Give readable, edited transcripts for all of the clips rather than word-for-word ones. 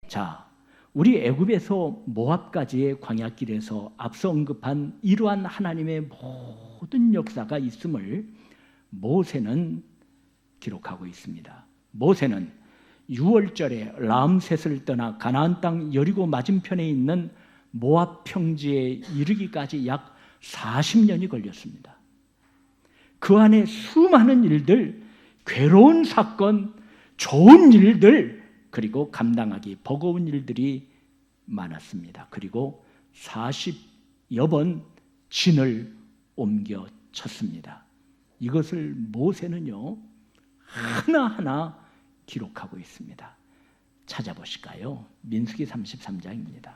자, 우리 애굽에서 모압까지의 광야길에서 앞서 언급한 이러한 하나님의 모든 역사가 있음을 모세는 기록하고 있습니다. 모세는 6월절에 라암셋을 떠나 가나안 땅 여리고 맞은편에 있는 모압 평지에 이르기까지 약 40년이 걸렸습니다. 그 안에 수많은 일들, 괴로운 사건, 좋은 일들, 그리고 감당하기 버거운 일들이 많았습니다. 그리고 40여 번 진을 옮겨 쳤습니다. 이것을 모세는요 하나하나 기록하고 있습니다. 찾아보실까요? 민수기 33장입니다.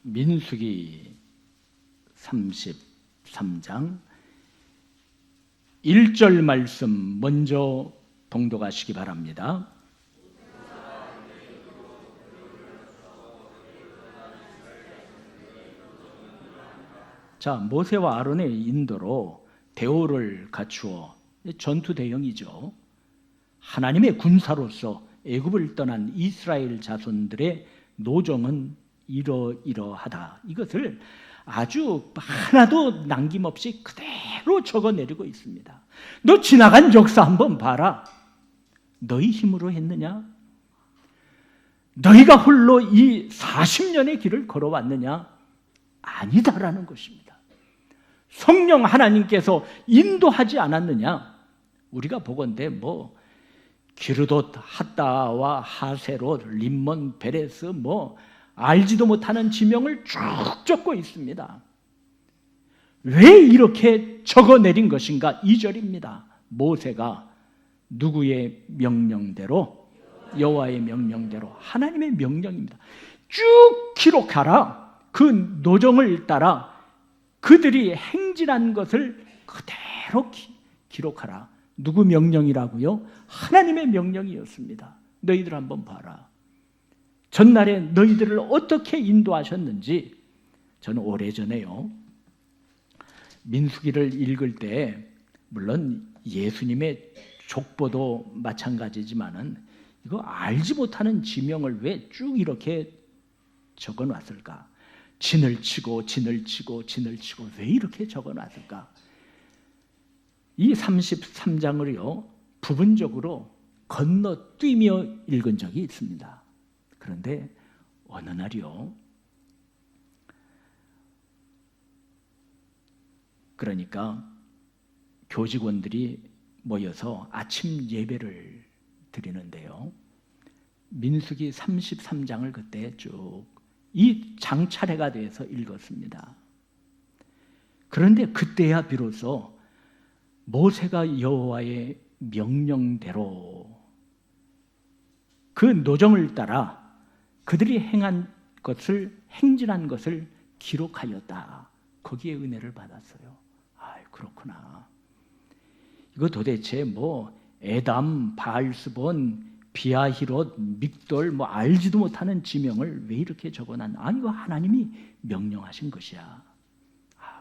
민수기 33장 1절 말씀 먼저 봉독하시기 바랍니다. 자, 모세와 아론의 인도로 대오를 갖추어 전투 대형이죠. 하나님의 군사로서 애굽을 떠난 이스라엘 자손들의 노정은 이러이러하다. 이것을 아주 하나도 남김없이 그대로 적어내리고 있습니다. 너 지나간 역사 한번 봐라. 너희 힘으로 했느냐? 너희가 홀로 이 40년의 길을 걸어왔느냐? 아니다라는 것입니다. 성령 하나님께서 인도하지 않았느냐? 우리가 보건대 기르돗, 핫다와 하세롯, 림몬, 베레스 알지도 못하는 지명을 쭉 적고 있습니다. 왜 이렇게 적어내린 것인가? 2절입니다. 모세가 누구의 명령대로? 여호와의 명령대로, 하나님의 명령입니다. 쭉 기록하라. 그 노정을 따라 그들이 행진한 것을 그대로 기록하라. 누구 명령이라고요? 하나님의 명령이었습니다. 너희들 한번 봐라. 전날에 너희들을 어떻게 인도하셨는지. 저는 오래전에요 민수기를 읽을 때, 물론 예수님의 족보도 마찬가지지만은 이거 알지 못하는 지명을 왜 쭉 이렇게 적어놨을까? 진을 치고 왜 이렇게 적어놨을까? 이 33장을요 부분적으로 건너뛰며 읽은 적이 있습니다. 그런데 어느 날이요, 그러니까 교직원들이 모여서 아침 예배를 드리는데요, 민수기 33장을 그때 쭉 이 장차례가 돼서 읽었습니다. 그런데 그때야 비로소 모세가 여호와의 명령대로 그 노정을 따라 그들이 행진한 것을 기록하였다. 거기에 은혜를 받았어요. 그렇구나. 이거 도대체 에담, 바알스본, 비아히롯, 믹돌 알지도 못하는 지명을 왜 이렇게 적어놨나? 이거 하나님이 명령하신 것이야.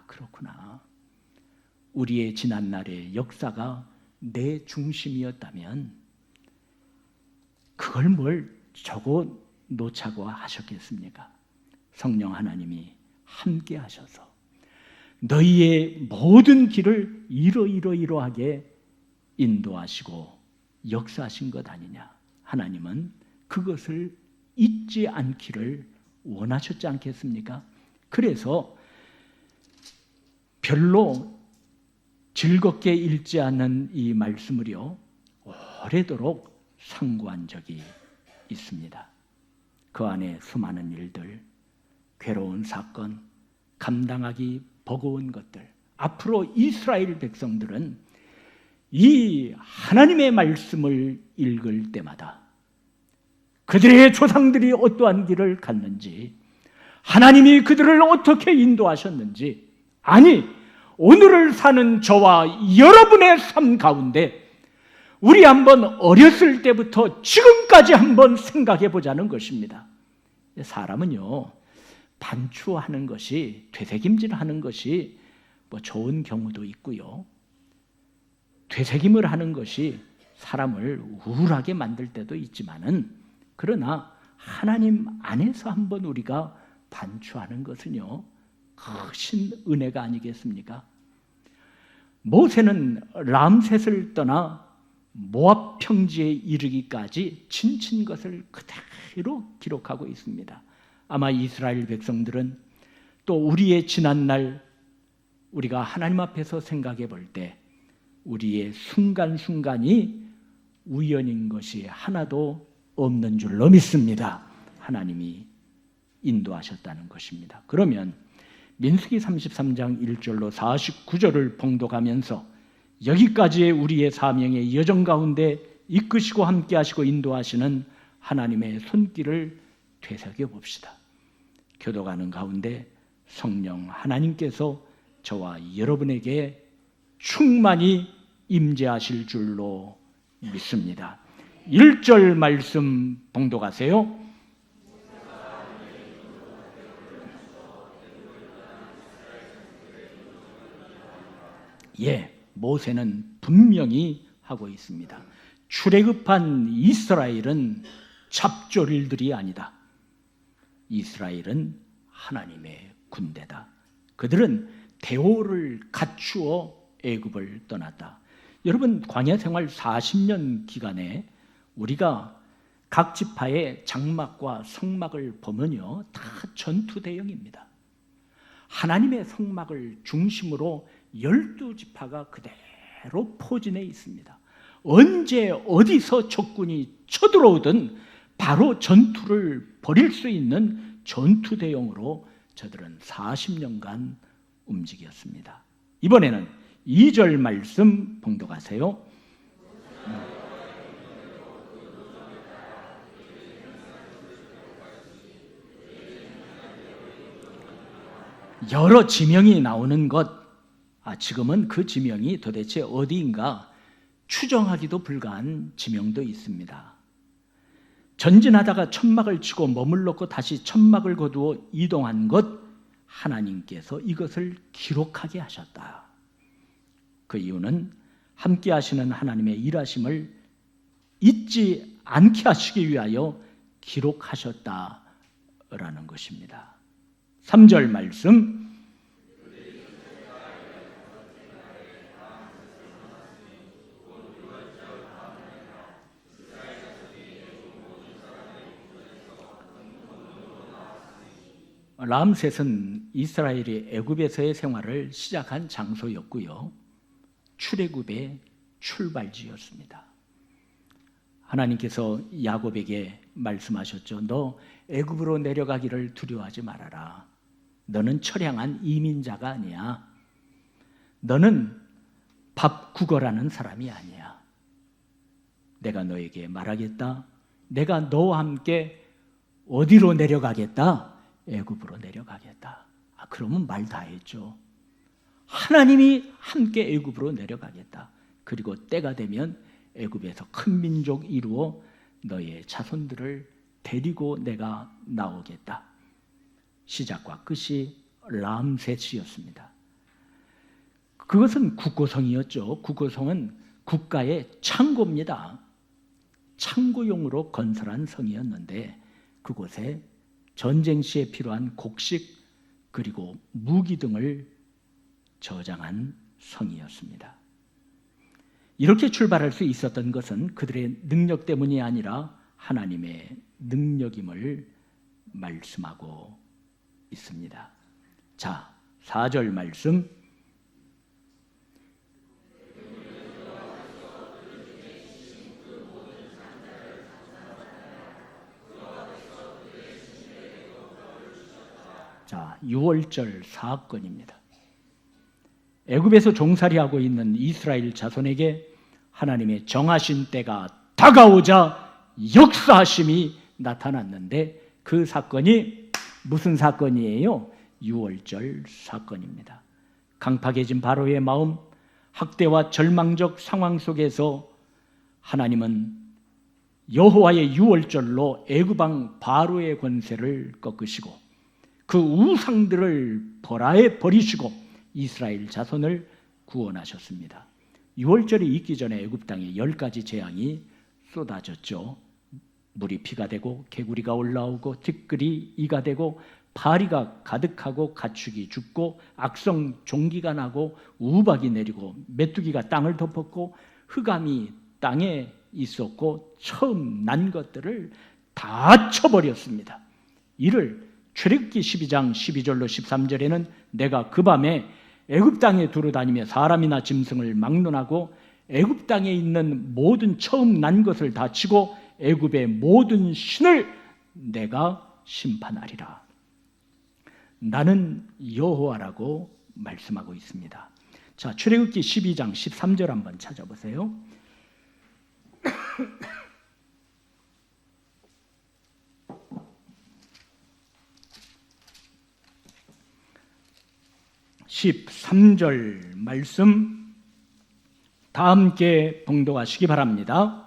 그렇구나. 우리의 지난날의 역사가 내 중심이었다면 그걸 뭘 적어 놓자고 하셨겠습니까? 성령 하나님이 함께 하셔서 너희의 모든 길을 이러이러하게 인도하시고 역사하신 것 아니냐. 하나님은 그것을 잊지 않기를 원하셨지 않겠습니까? 그래서 별로 즐겁게 읽지 않는 이 말씀을요 오래도록 상고한 적이 있습니다. 그 안에 수많은 일들, 괴로운 사건, 감당하기 버거운 것들. 앞으로 이스라엘 백성들은 이 하나님의 말씀을 읽을 때마다 그들의 조상들이 어떠한 길을 갔는지, 하나님이 그들을 어떻게 인도하셨는지, 아니 오늘을 사는 저와 여러분의 삶 가운데 우리 한번 어렸을 때부터 지금까지 한번 생각해 보자는 것입니다. 사람은요, 반추하는 것이, 되새김질하는 것이 좋은 경우도 있고요, 되새김을 하는 것이 사람을 우울하게 만들 때도 있지만은, 그러나 하나님 안에서 한번 우리가 반추하는 것은요, 크신 은혜가 아니겠습니까? 모세는 람셋을 떠나 모압 평지에 이르기까지 지친 것을 그대로 기록하고 있습니다. 아마 이스라엘 백성들은 또 우리의 지난날 우리가 하나님 앞에서 생각해 볼 때 우리의 순간순간이 우연인 것이 하나도 없는 줄로 믿습니다. 하나님이 인도하셨다는 것입니다. 그러면 민수기 33장 1절로 49절을 봉독하면서 여기까지의 우리의 사명의 여정 가운데 이끄시고 함께하시고 인도하시는 하나님의 손길을 되새겨 봅시다. 교도가는 가운데 성령 하나님께서 저와 여러분에게 충만히 임재하실 줄로 믿습니다. 1절 말씀 봉독하세요. 모세는 분명히 하고 있습니다. 출애굽한 이스라엘은 잡졸들이 아니다. 이스라엘은 하나님의 군대다. 그들은 대오를 갖추어 애굽을 떠났다. 여러분, 광야 생활 40년 기간에 우리가 각 지파의 장막과 성막을 보면요, 다 전투 대형입니다. 하나님의 성막을 중심으로 12지파가 그대로 포진해 있습니다. 언제 어디서 적군이 쳐들어오든 바로 전투를 벌일 수 있는 전투 대형으로 저들은 40년간 움직였습니다. 이번에는 2절 말씀 봉독하세요. 여러 지명이 나오는 것, 지금은 그 지명이 도대체 어디인가 추정하기도 불가한 지명도 있습니다. 전진하다가 천막을 치고 머물렀고 다시 천막을 거두어 이동한 것, 하나님께서 이것을 기록하게 하셨다. 그 이유는 함께 하시는 하나님의 일하심을 잊지 않게 하시기 위하여 기록하셨다라는 것입니다. 3절 말씀, 람셋은 이스라엘이 애굽에서의 생활을 시작한 장소였고요, 출애굽의 출발지였습니다. 하나님께서 야곱에게 말씀하셨죠. 너 애굽으로 내려가기를 두려워하지 말아라. 너는 처량한 이민자가 아니야. 너는 밥 구걸하는 사람이 아니야. 내가 너에게 말하겠다. 내가 너와 함께 어디로 내려가겠다? 애굽으로 내려가겠다. 그러면 말 다 했죠. 하나님이 함께 애굽으로 내려가겠다. 그리고 때가 되면 애굽에서 큰 민족 이루어 너의 자손들을 데리고 내가 나오겠다. 시작과 끝이 람셋이었습니다. 그것은 국고성이었죠. 국고성은 국가의 창고입니다. 창고용으로 건설한 성이었는데 그곳에 전쟁 시에 필요한 곡식 그리고 무기 등을 저장한 성이었습니다. 이렇게 출발할 수 있었던 것은 그들의 능력 때문이 아니라 하나님의 능력임을 말씀하고 있습니다. 자, 4절 말씀. 자, 6월절 사건입니다. 애굽에서 종살이하고 있는 이스라엘 자손에게 하나님의 정하신 때가 다가오자 역사하심이 나타났는데 그 사건이 무슨 사건이에요? 6월절 사건입니다. 강팍해진 바로의 마음, 학대와 절망적 상황 속에서 하나님은 여호와의 유월절로 애굽 왕 바로의 권세를 꺾으시고 그 우상들을 벌하에 버리시고 이스라엘 자손을 구원하셨습니다. 유월절이 있기 전에 애굽 땅에 10가지 재앙이 쏟아졌죠. 물이 피가 되고 개구리가 올라오고 티끌이 이가 되고 파리가 가득하고 가축이 죽고 악성 종기가 나고 우박이 내리고 메뚜기가 땅을 덮었고 흑암이 땅에 있었고 처음 난 것들을 다 쳐버렸습니다. 이를 출애굽기 12장 12절로 13절에는 내가 그 밤에 애굽 땅에 두루다니며 사람이나 짐승을 막론하고 애굽 땅에 있는 모든 처음 난 것을 다 치고 애굽의 모든 신을 내가 심판하리라. 나는 여호와라고 말씀하고 있습니다. 자, 출애굽기 12장 13절 한번 찾아보세요. (13절) 말씀 다 함께 봉독하시기 바랍니다.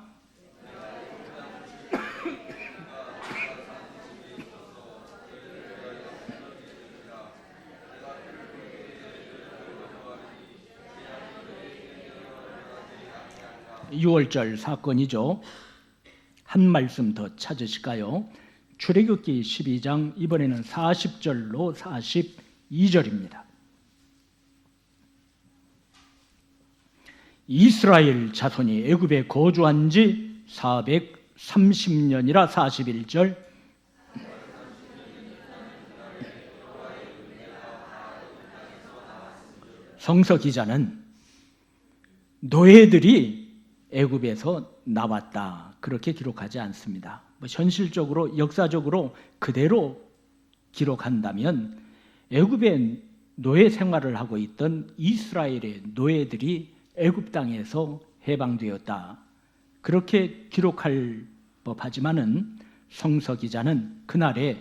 유월절 사건이죠. 한 말씀 더 찾으실까요? 출애굽기 12장 이번에는 40절로 42절입니다. 이스라엘 자손이 애굽에 거주한 지 430년이라 41절. 성서 기자는 노예들이 애굽에서 나왔다 그렇게 기록하지 않습니다. 현실적으로 역사적으로 그대로 기록한다면 애굽에 노예 생활을 하고 있던 이스라엘의 노예들이 애굽 땅에서 해방되었다 그렇게 기록할 법하지만은 성서 기자는 그날에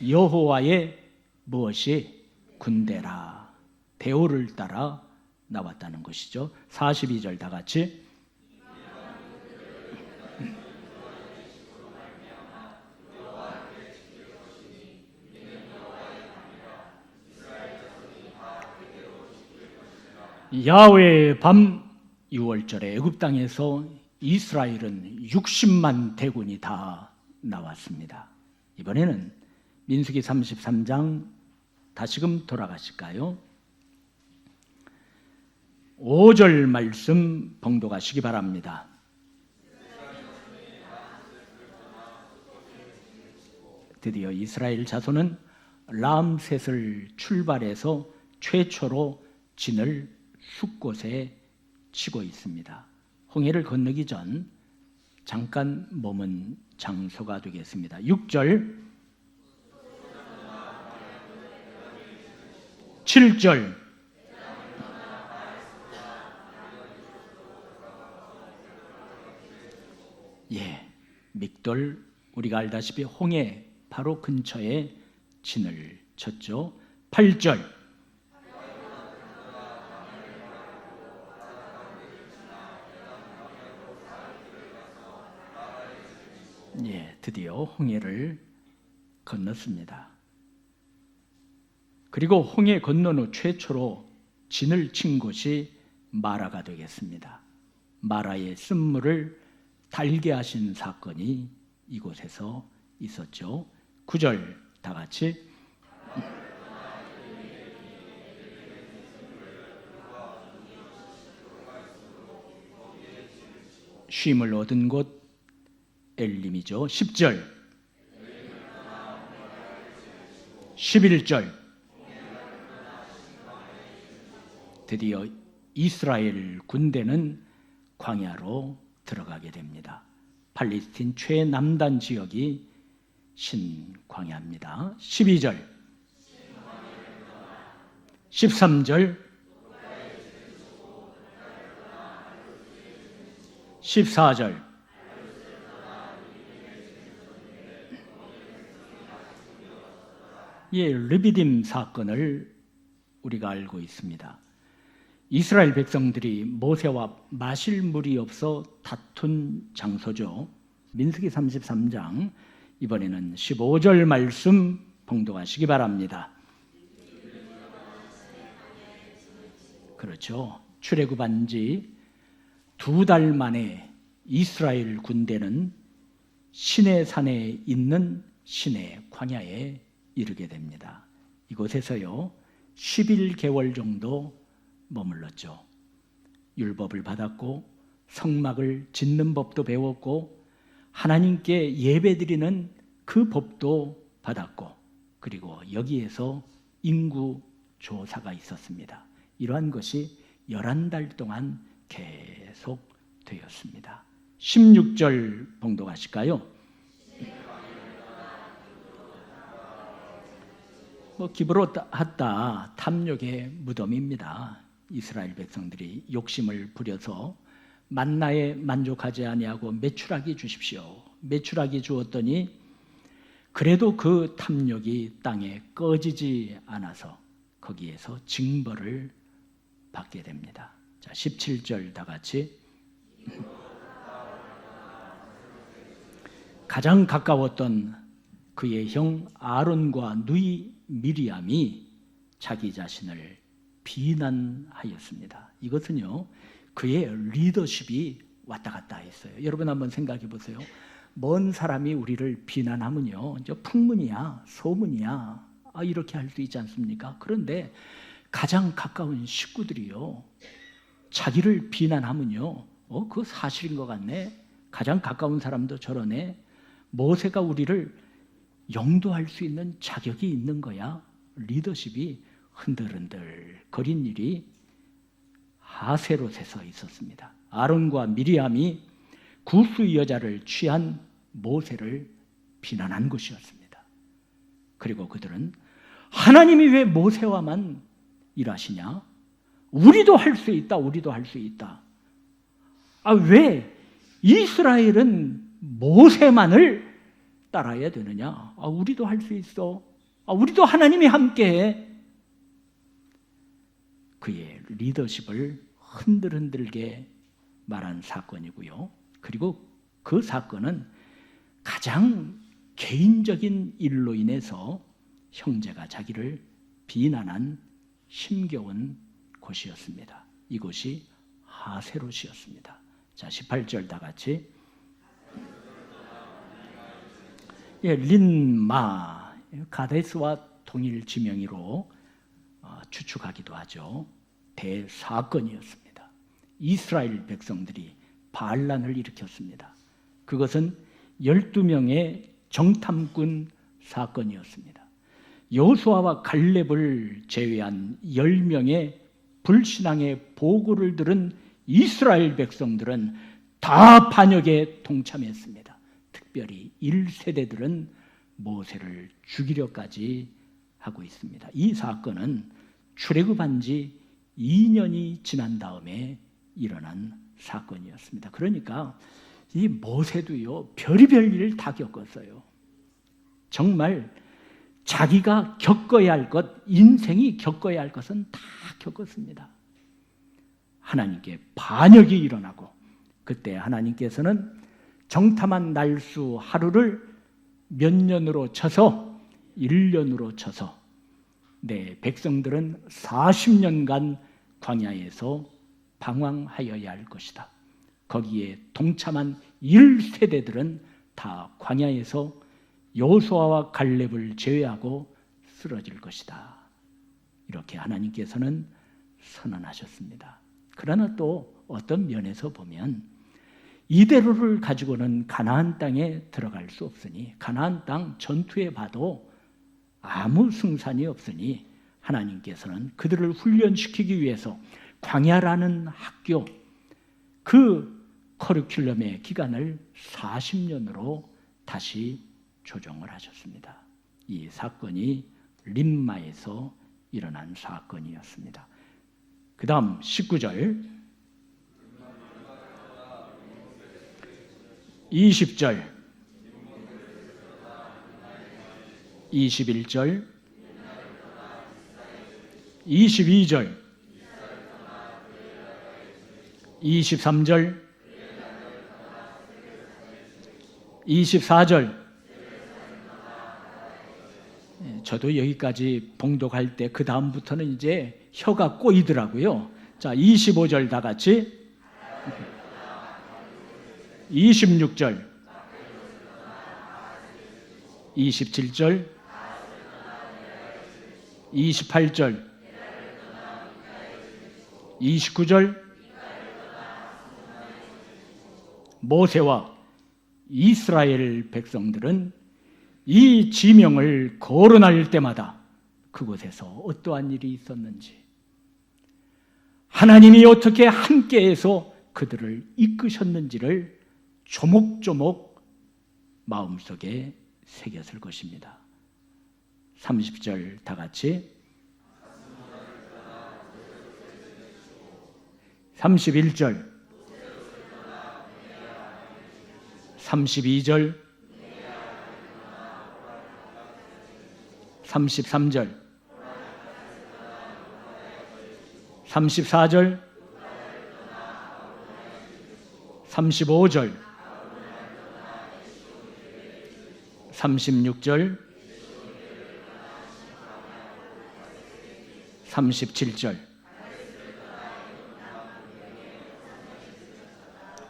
여호와의 무엇이 군대라 대오를 따라 나왔다는 것이죠. 42절 다 같이 야훼의 밤 유월절에 애굽 땅에서 이스라엘은 60만 대군이 다 나왔습니다. 이번에는 민수기 33장 다시금 돌아가실까요? 5절 말씀 봉독하시기 바랍니다. 드디어 이스라엘 자손은 람셋을 출발해서 최초로 진을 숫곳에 치고 있습니다. 홍해를 건너기 전 잠깐 머문 장소가 되겠습니다. 6절 7절 믹돌 우리가 알다시피 홍해 바로 근처에 진을 쳤죠. 8절 드디어 홍해를 건넜습니다. 그리고 홍해 건넌 후 최초로 진을 친 곳이 마라가 되겠습니다. 마라의 쓴물을 달게 하신 사건이 이곳에서 있었죠. 9절 다 같이 쉼을 얻은 곳 엘림이죠. 10절 11절 드디어 이스라엘 군대는 광야로 들어가게 됩니다. 팔레스틴 최남단 지역이 신광야입니다. 12절 13절 14절 르비딤 사건을 우리가 알고 있습니다. 이스라엘 백성들이 모세와 마실 물이 없어 다툰 장소죠. 민수기 33장 이번에는 15절 말씀 봉독하시기 바랍니다. 그렇죠. 출애굽한 지 2달 만에 이스라엘 군대는 시내산에 있는 시내 광야에 이르게 됩니다. 이곳에서요 11개월 정도 머물렀죠. 율법을 받았고 성막을 짓는 법도 배웠고 하나님께 예배드리는 그 법도 받았고 그리고 여기에서 인구 조사가 있었습니다. 이러한 것이 11달 동안 계속 되었습니다. 16절 봉독하실까요? 기브롯-핫다 탐욕의 무덤입니다. 이스라엘 백성들이 욕심을 부려서 만나에 만족하지 아니하고 메추라기 주십시오. 메추라기 주었더니 그래도 그 탐욕이 땅에 꺼지지 않아서 거기에서 징벌을 받게 됩니다. 자, 17절 다 같이. 가장 가까웠던 그의 형 아론과 누이 미리암이 자기 자신을 비난하였습니다. 이것은요 그의 리더십이 왔다 갔다 했어요. 여러분 한번 생각해 보세요. 먼 사람이 우리를 비난하면요 저 풍문이야 소문이야 이렇게 할 수 있지 않습니까? 그런데 가장 가까운 식구들이요 자기를 비난하면요 그거 사실인 것 같네. 가장 가까운 사람도 저러네. 모세가 우리를 영도할 수 있는 자격이 있는 거야. 리더십이 흔들흔들 거린 일이 하세롯에서 있었습니다. 아론과 미리암이 구스 여자를 취한 모세를 비난한 것이었습니다. 그리고 그들은 하나님이 왜 모세와만 일하시냐? 우리도 할 수 있다. 우리도 할 수 있다. 왜 이스라엘은 모세만을 따라야 되느냐? 우리도 할 수 있어. 우리도 하나님이 함께해. 그의 리더십을 흔들흔들게 말한 사건이고요. 그리고 그 사건은 가장 개인적인 일로 인해서 형제가 자기를 비난한 힘겨운 곳이었습니다. 이곳이 하세롯이었습니다. 자, 18절 다 같이. 린마, 가데스와 동일 지명이로 추측하기도 하죠. 대사건이었습니다. 이스라엘 백성들이 반란을 일으켰습니다. 그것은 12명의 정탐꾼 사건이었습니다. 여호수아와 갈렙을 제외한 10명의 불신앙의 보고를 들은 이스라엘 백성들은 다 반역에 동참했습니다. 특별히 1세대들은 모세를 죽이려까지 하고 있습니다. 이 사건은 출애굽한 지 2년이 지난 다음에 일어난 사건이었습니다. 그러니까 이 모세도요 별의별 일을 다 겪었어요. 정말 자기가 겪어야 할 것, 인생이 겪어야 할 것은 다 겪었습니다. 하나님께 반역이 일어나고 그때 하나님께서는 정탐한 날수 하루를 몇 년으로 쳐서 1년으로 쳐서 백성들은 40년간 광야에서 방황하여야 할 것이다. 거기에 동참한 1세대들은 다 광야에서 여호수아와 갈렙을 제외하고 쓰러질 것이다. 이렇게 하나님께서는 선언하셨습니다. 그러나 또 어떤 면에서 보면 이대로를 가지고는 가나안 땅에 들어갈 수 없으니 가나안 땅 전투에 봐도 아무 승산이 없으니 하나님께서는 그들을 훈련시키기 위해서 광야라는 학교 그 커리큘럼의 기간을 40년으로 다시 조정을 하셨습니다. 이 사건이 림마에서 일어난 사건이었습니다. 그 다음 19절 20절 21절 22절 23절 24절. 저도 여기까지 봉독할 때 그 다음부터는 이제 혀가 꼬이더라고요. 자, 25절 다 같이. 26절, 27절, 28절, 29절. 모세와 이스라엘 백성들은 이 지명을 거론할 때마다 그곳에서 어떠한 일이 있었는지, 하나님이 어떻게 함께해서 그들을 이끄셨는지를 조목조목 마음속에 새겼을 것입니다. 30절 다 같이. 31절, 32절, 33절, 34절, 35절, 36절, 37절.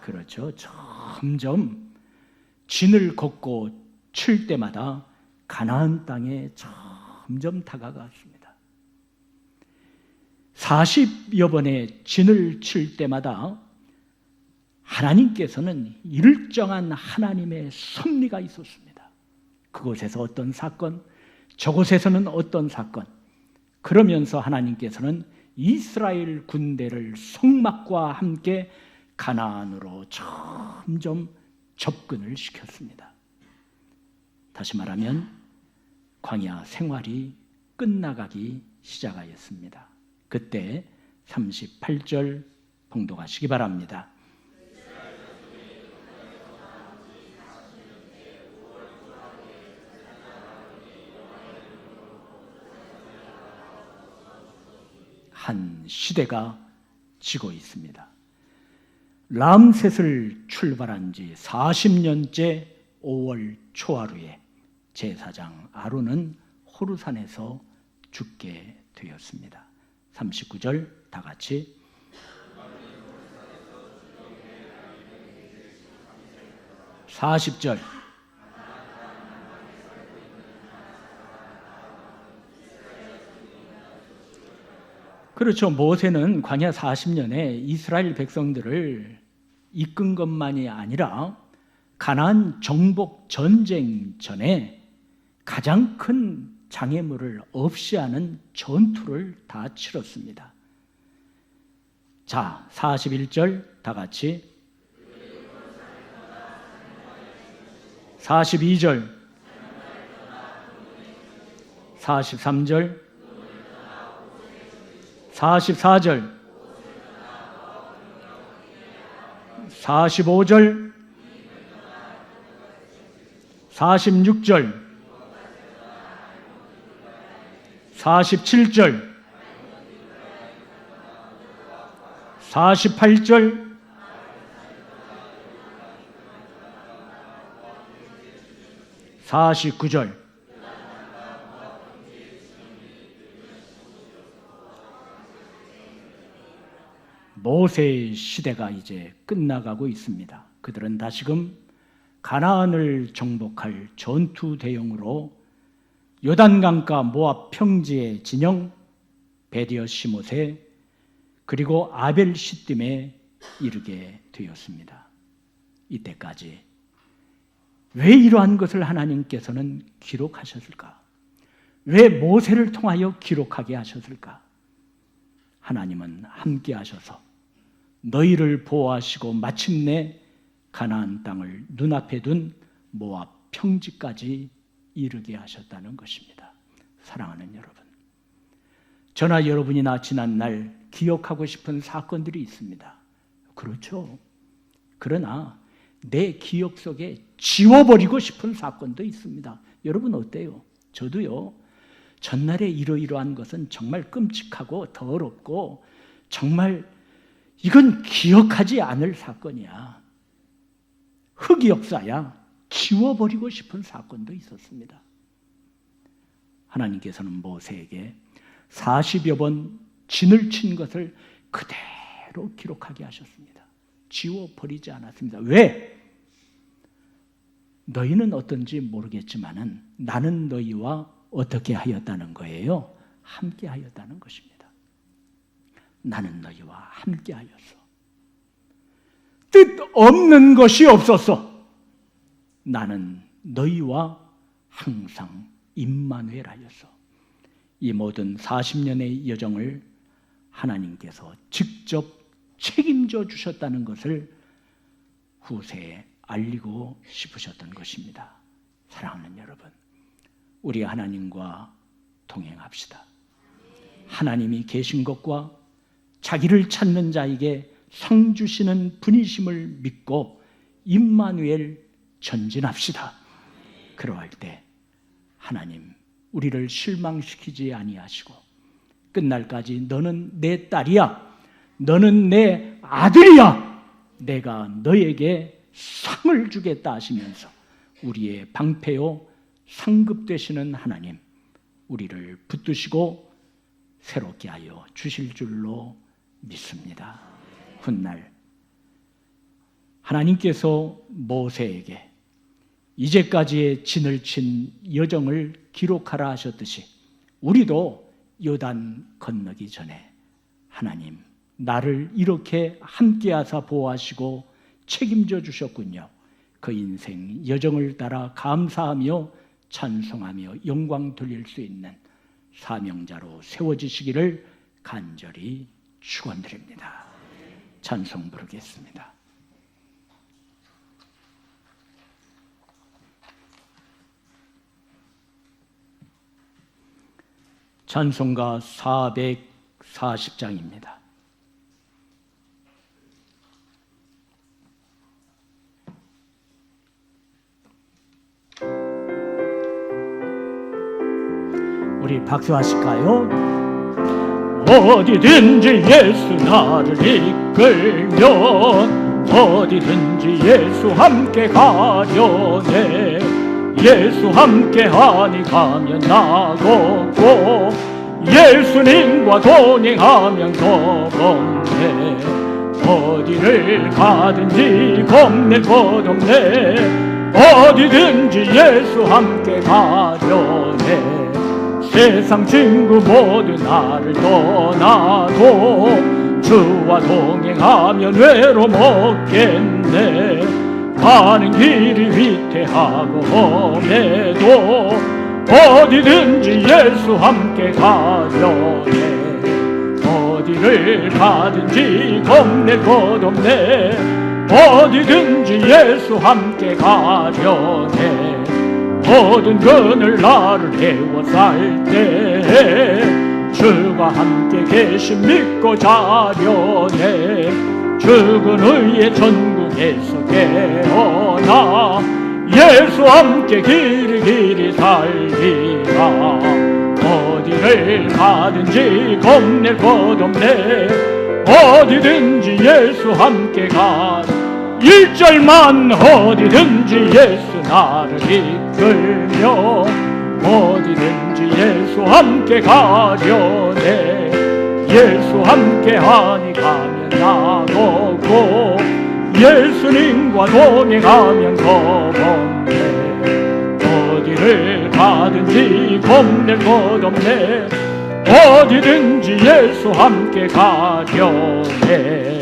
그렇죠. 점점 진을 걷고 칠 때마다 가나안 땅에 점점 다가갔습니다. 40여 번의 진을 칠 때마다 하나님께서는 일정한 하나님의 섭리가 있었습니다. 그곳에서 어떤 사건, 저곳에서는 어떤 사건. 그러면서 하나님께서는 이스라엘 군대를 성막과 함께 가나안으로 점점 접근을 시켰습니다. 다시 말하면 광야 생활이 끝나가기 시작하였습니다. 그때 38절 봉독하시기 바랍니다. 한 시대가 지고 있습니다. 람셋을 출발한 지 40년째 5월 초하루에 제사장 아론은 호르산에서 죽게 되었습니다. 39절 다 같이. (40절) 그렇죠. 모세는 광야 40년에 이스라엘 백성들을 이끈 것만이 아니라 가나안 정복 전쟁 전에 가장 큰 장애물을 없이 하는 전투를 다 치렀습니다. 자, 41절 다 같이. 42절, 43절, 44절, 45절, 46절, 47절, 48절, 49절. 모세의 시대가 이제 끝나가고 있습니다. 그들은 다시금 가나안을 정복할 전투 대용으로 요단강가 모압 평지의 진영 베디어 시못에 그리고 아벨 시딤에 이르게 되었습니다. 이때까지 왜 이러한 것을 하나님께서는 기록하셨을까? 왜 모세를 통하여 기록하게 하셨을까? 하나님은 함께 하셔서 너희를 보호하시고 마침내 가나안 땅을 눈앞에 둔 모압 평지까지 이르게 하셨다는 것입니다. 사랑하는 여러분, 저나 여러분이나 지난 날 기억하고 싶은 사건들이 있습니다. 그렇죠. 그러나 내 기억 속에 지워버리고 싶은 사건도 있습니다. 여러분 어때요? 저도요. 전날에 이러이러한 것은 정말 끔찍하고 더럽고 정말 이건 기억하지 않을 사건이야. 흑역사야. 지워버리고 싶은 사건도 있었습니다. 하나님께서는 모세에게 40여 번 진을 친 것을 그대로 기록하게 하셨습니다. 지워버리지 않았습니다. 왜? 너희는 어떤지 모르겠지만은 나는 너희와 어떻게 하였다는 거예요? 함께 하였다는 것입니다. 나는 너희와 함께 하였어. 뜻없는 것이 없었어. 나는 너희와 항상 임마누엘하였어. 이 모든 40년의 여정을 하나님께서 직접 책임져 주셨다는 것을 후세에 알리고 싶으셨던 것입니다. 사랑하는 여러분, 우리 하나님과 동행합시다. 하나님이 계신 것과 자기를 찾는 자에게 상 주시는 분이심을 믿고 임마누엘 전진합시다. 그러할 때 하나님 우리를 실망시키지 아니하시고 끝날까지 너는 내 딸이야, 너는 내 아들이야, 내가 너에게 상을 주겠다 하시면서 우리의 방패요 상급 되시는 하나님, 우리를 붙드시고 새롭게 하여 주실 줄로 믿습니다. 훗날 하나님께서 모세에게 이제까지의 진을 친 여정을 기록하라 하셨듯이 우리도 요단 건너기 전에 하나님 나를 이렇게 함께하사 보호하시고 책임져 주셨군요. 그 인생 여정을 따라 감사하며 찬송하며 영광 돌릴 수 있는 사명자로 세워지시기를 간절히 축원드립니다. 찬송 부르겠습니다. 찬송가 440장입니다. 우리 박수하실까요? 어디든지 예수 나를 이끌면 어디든지 예수 함께 가려네. 예수 함께 하니 가면 나고고 예수님과 동행하면 겁없네. 어디를 가든지 겁낼 것 없네. 어디든지 예수 함께 가려네. 세상 친구 모두 나를 떠나도 주와 동행하면 외로움 없겠네. 가는 길이 위태하고 험해도 어디든지 예수 함께 가려네. 어디를 가든지 겁낼 것 없네. 어디든지 예수 함께 가려네. 모든 그늘 나를 해워 살 때 주가 함께 계심 믿고 자려네. 죽은 후에 천국에서 깨어나 예수 함께 길이 살리라. 어디를 가든지 겁낼 것 없네. 어디든지 예수 함께 가. 1절만 어디든지 예수 나를 이끌며 어디든지 예수 함께 가려네. 예수 함께 하니 가면 나고고 예수님과 동행하면 겁없네. 어디를 가든지 겁낼 것 없네. 어디든지 예수 함께 가려네.